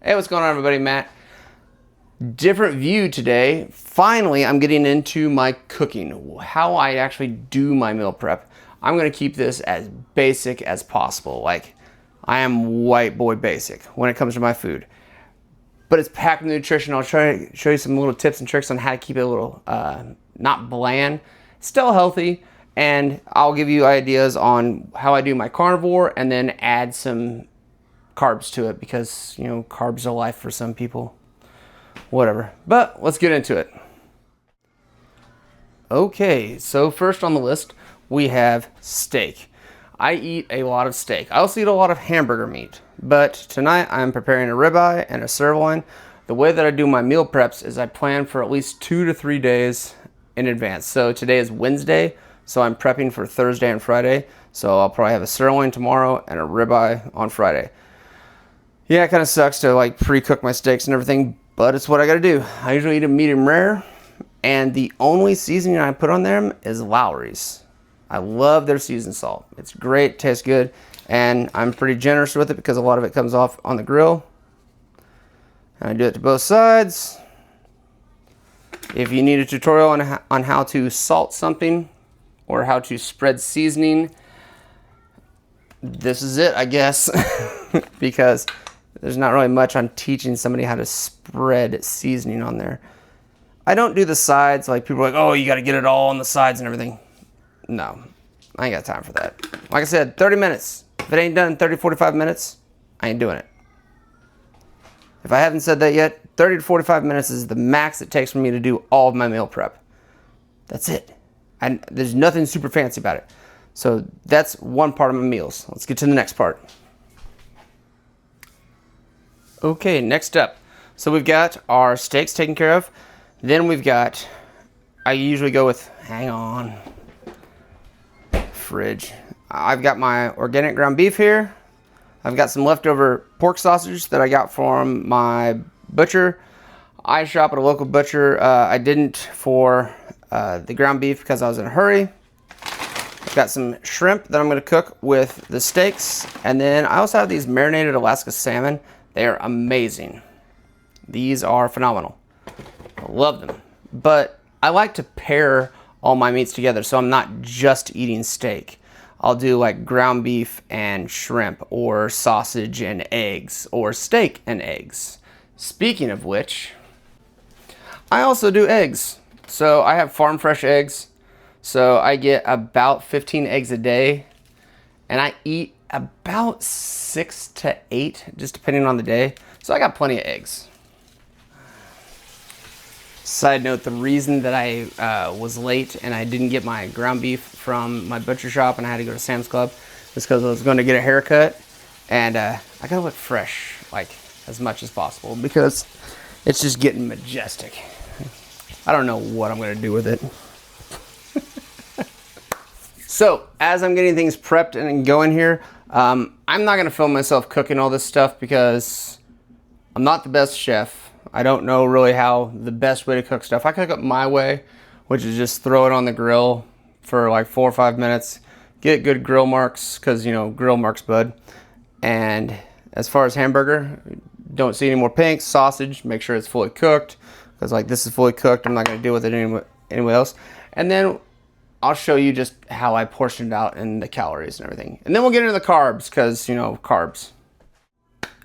Hey, what's going on, everybody? Matt. Different view today. Finally, I'm getting into my cooking, how I actually do my meal prep. I'm going to keep this as basic as possible. Like, I am white boy basic when it comes to my food. But it's packed with nutrition. I'll try to show you some little tips and tricks on how to keep it a little, not bland, still healthy. And I'll give you ideas on how I do my carnivore and then add some carbs to it because, you know, carbs are life for some people. Whatever. But let's get into it. Okay, so first on the list, we have steak. I eat a lot of steak. I also eat a lot of hamburger meat. But tonight I'm preparing a ribeye and a sirloin. The way that I do my meal preps is I plan for at least 2 to 3 days in advance. So today is Wednesday, so I'm prepping for Thursday and Friday. So I'll probably have a sirloin tomorrow and a ribeye on Friday. Yeah, it kind of sucks to like pre-cook my steaks and everything, but it's what I gotta do. I usually eat them medium rare, and the only seasoning I put on them is Lowry's. I love their seasoned salt. It's great, tastes good, and I'm pretty generous with it because a lot of it comes off on the grill. And I do it to both sides. If you need a tutorial on how to salt something or how to spread seasoning, this is it, I guess, because there's not really much on teaching somebody how to spread seasoning on there. I don't do the sides like people are like, oh, you got to get it all on the sides and everything. No, I ain't got time for that. Like I said, 30 minutes. If it ain't done in 30, 45 minutes, I ain't doing it. If I haven't said that yet, 30 to 45 minutes is the max it takes for me to do all of my meal prep. That's it. There's nothing super fancy about it. So that's one part of my meals. Let's get to the next part. Okay, next up. So we've got our steaks taken care of. Then we've got, I usually go with, hang on, fridge. I've got my organic ground beef here. I've got some leftover pork sausage that I got from my butcher. I shop at a local butcher. I didn't for the ground beef because I was in a hurry. I've got some shrimp that I'm going to cook with the steaks. And then I also have these marinated Alaska salmon. They are amazing. These are phenomenal. I love them. But I like to pair all my meats together so I'm not just eating steak. I'll do like ground beef and shrimp, or sausage and eggs, or steak and eggs. Speaking of which, I also do eggs. So I have farm fresh eggs. So I get about 15 eggs a day, and I eat about 6 to 8, just depending on the day. So I got plenty of eggs. Side note, the reason that I was late and I didn't get my ground beef from my butcher shop and I had to go to Sam's Club is because I was going to get a haircut, and I gotta look fresh, like, as much as possible because it's just getting majestic. I don't know what I'm going to do with it. So, as I'm getting things prepped and going here, I'm not going to film myself cooking all this stuff because I'm not the best chef. I don't know really how the best way to cook stuff. I cook it my way, which is just throw it on the grill for like 4 or 5 minutes, get good grill marks, because, you know, grill marks, bud. And as far as hamburger, don't see any more pinks. Sausage, make sure it's fully cooked, because like this is fully cooked. I'm not going to deal with it anyway else. And then I'll show you just how I portioned out and the calories and everything. And then we'll get into the carbs because, you know, carbs.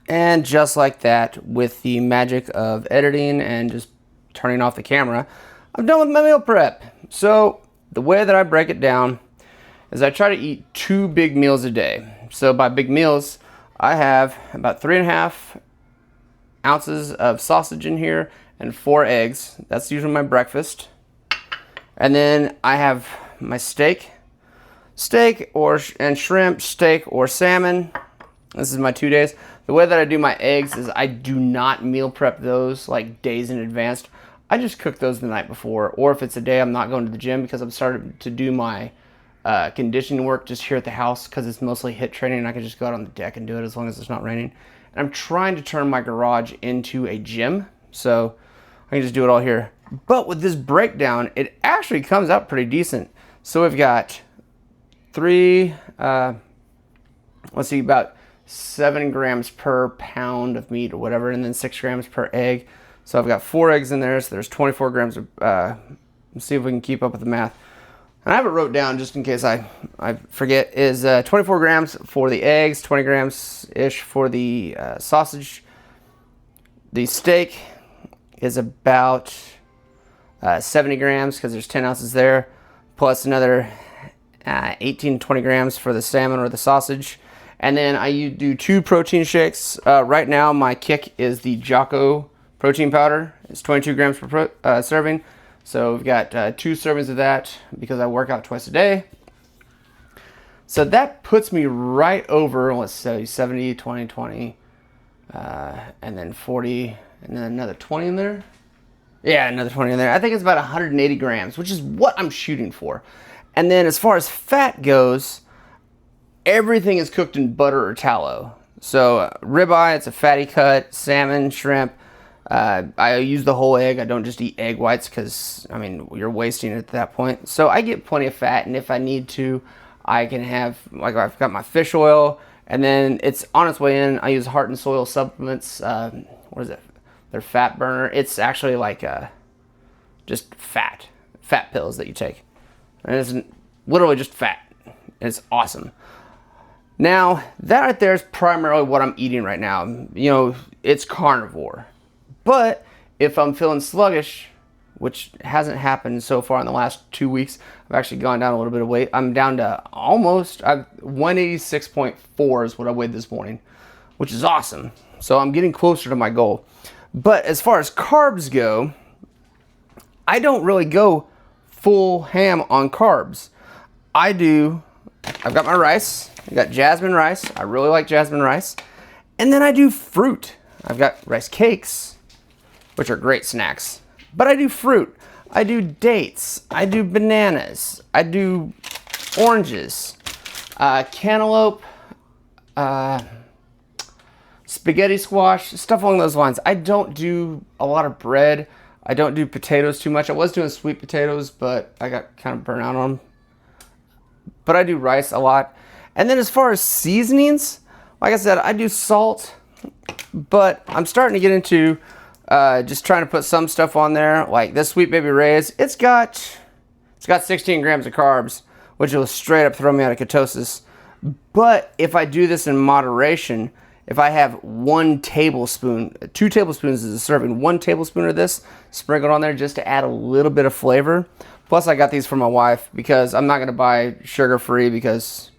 And just like that, with the magic of editing and just turning off the camera, I'm done with my meal prep. So the way that I break it down is I try to eat 2 big meals a day. So by big meals, I have about 3.5 ounces of sausage in here and 4 eggs. That's usually my breakfast. And then I have my steak and shrimp, steak or salmon. This is my 2 days. The way that I do my eggs is I do not meal prep those like days in advance. I just cook those the night before, or if it's a day I'm not going to the gym because I'm starting to do my conditioning work just here at the house because it's mostly HIIT training and I can just go out on the deck and do it as long as it's not raining. And I'm trying to turn my garage into a gym, so I can just do it all here. But with this breakdown, it actually comes out pretty decent. So we've got about 7 grams per pound of meat or whatever, and then 6 grams per egg. So I've got 4 eggs in there, so there's 24 grams of, let's see if we can keep up with the math. And I have it wrote down just in case I forget, is 24 grams for the eggs, 20 grams-ish for the sausage. The steak is about 70 grams because there's 10 ounces there, plus another 18 to 20 grams for the salmon or the sausage. And then I do 2 protein shakes. Right now my kick is the Jocko protein powder. It's 22 grams per serving. So we've got 2 servings of that because I work out twice a day. So that puts me right over, let's say 70, 20, 20, and then 40, and then another 20 in there. Yeah, another 20 in there. I think it's about 180 grams, which is what I'm shooting for. And then as far as fat goes, everything is cooked in butter or tallow. So ribeye, it's a fatty cut, salmon, shrimp. I use the whole egg. I don't just eat egg whites because, I mean, you're wasting it at that point. So I get plenty of fat, and if I need to, I can have, like, I've got my fish oil, and then it's on its way in. I use Heart and Soil supplements. What is it? They're fat burner. It's actually like just fat pills that you take. And it's literally just fat. It's awesome. Now, that right there is primarily what I'm eating right now. You know, it's carnivore. But if I'm feeling sluggish, which hasn't happened so far in the last 2 weeks, I've actually gone down a little bit of weight. I'm down to almost 186.4 is what I weighed this morning, which is awesome. So I'm getting closer to my goal. But as far as carbs go, I don't really go full ham on carbs. I've got my rice. I got jasmine rice. I really like jasmine rice. And then I do fruit. I've got rice cakes, which are great snacks. But I do fruit. I do dates. I do bananas. I do oranges, cantaloupe, spaghetti squash, stuff along those lines. I don't do a lot of bread. I don't do potatoes too much. I was doing sweet potatoes, but I got kind of burnt out on them. But I do rice a lot. And then as far as seasonings, like I said, I do salt, but I'm starting to get into just trying to put some stuff on there, like this Sweet Baby Ray's. It's got 16 grams of carbs, which will straight up throw me out of ketosis. But if I do this in moderation, if I have 1 tablespoon, 2 tablespoons is a serving, 1 tablespoon of this sprinkled on there just to add a little bit of flavor. Plus I got these for my wife because I'm not going to buy sugar-free, because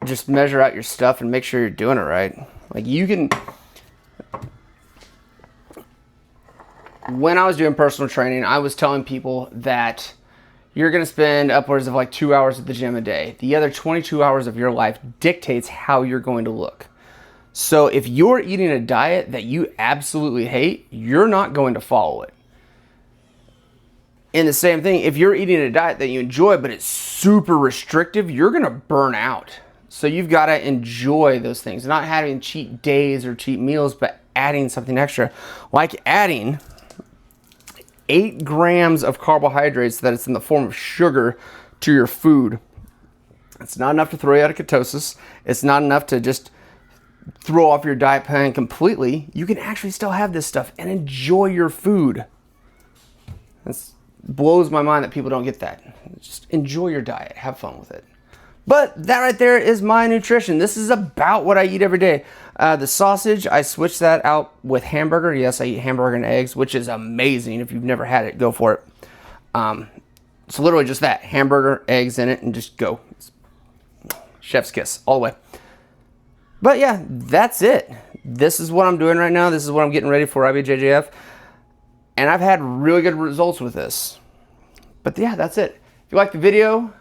just measure out your stuff and make sure you're doing it right. Like, you can... When I was doing personal training, I was telling people that you're going to spend upwards of like 2 hours at the gym a day. The other 22 hours of your life dictates how you're going to look. So if you're eating a diet that you absolutely hate, you're not going to follow it. And the same thing, if you're eating a diet that you enjoy, but it's super restrictive, you're going to burn out. So you've got to enjoy those things. Not having cheat days or cheat meals, but adding something extra. Like adding 8 grams of carbohydrates that it's in the form of sugar to your food. It's not enough to throw you out of ketosis. It's not enough to just throw off your diet plan completely. You can actually still have this stuff and enjoy your food. It blows my mind that people don't get that. Just enjoy your diet. Have fun with it. But that right there is my nutrition. This is about what I eat every day. The sausage, I switched that out with hamburger. Yes, I eat hamburger and eggs, which is amazing. If you've never had it, go for it. So literally just that. Hamburger, eggs in it, and just go. Chef's kiss all the way. But yeah, that's it. This is what I'm doing right now. This is what I'm getting ready for IBJJF. And I've had really good results with this. But yeah, that's it. If you like the video,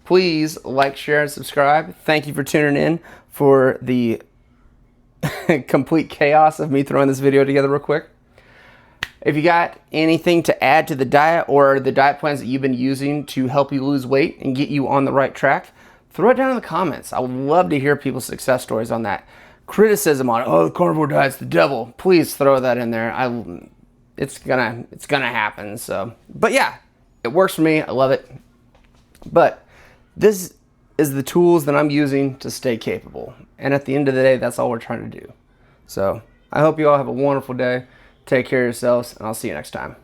please like, share, and subscribe. Thank you for tuning in for the complete chaos of me throwing this video together real quick. If you got anything to add to the diet or the diet plans that you've been using to help you lose weight and get you on the right track, throw it down in the comments. I would love to hear people's success stories on that. Criticism on, oh, the carnivore diet's the devil. Please throw that in there. It's gonna happen. So, but yeah, it works for me. I love it. But this is the tools that I'm using to stay capable. And at the end of the day, that's all we're trying to do. So I hope you all have a wonderful day. Take care of yourselves, and I'll see you next time.